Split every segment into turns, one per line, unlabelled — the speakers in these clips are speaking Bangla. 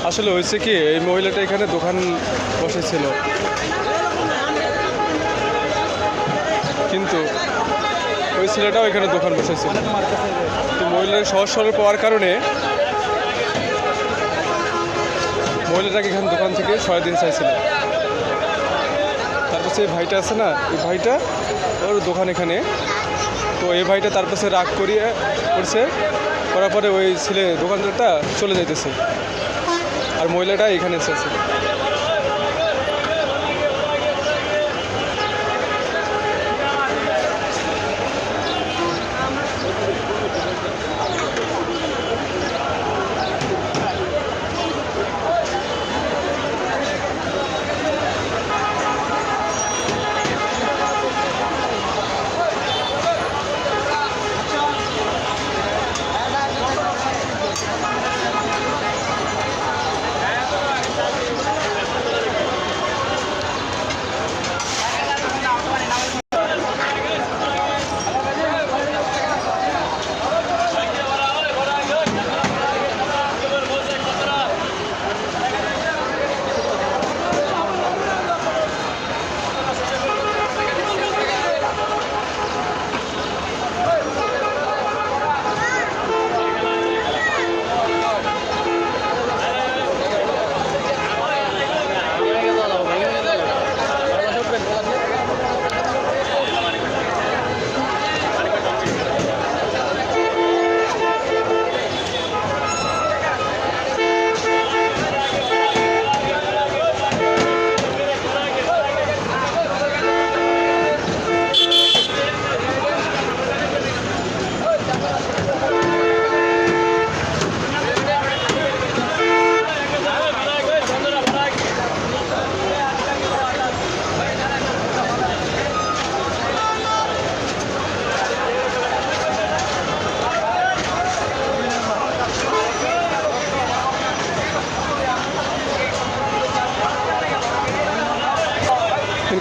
আসলে হয়েছে কি, এই মহিলাটা এখানে দোকান বসেছিল, কিন্তু ওই ছেলেটাও এখানে দোকান বসেছিল। তো মহিলার সহজ সরল পাওয়ার কারণে মহিলাটাকে এখানে দোকান থেকে 6 দিন চাইছিল। তারপর এই ভাইটা আছে না, এই ভাইটা ওর দোকান এখানে, তো এই ভাইটা তারপর সে রাগ করিয়ে করছে, করার পরে ওই ছেলে দোকানদারটা চলে যাইতেছে, আর মহিলাটা এখানে এসেছে।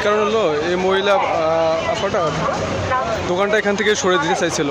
কারণ হলো এই মহিলা আপাটা দোকানটা এখান থেকে সরে দিতে চাইছিল।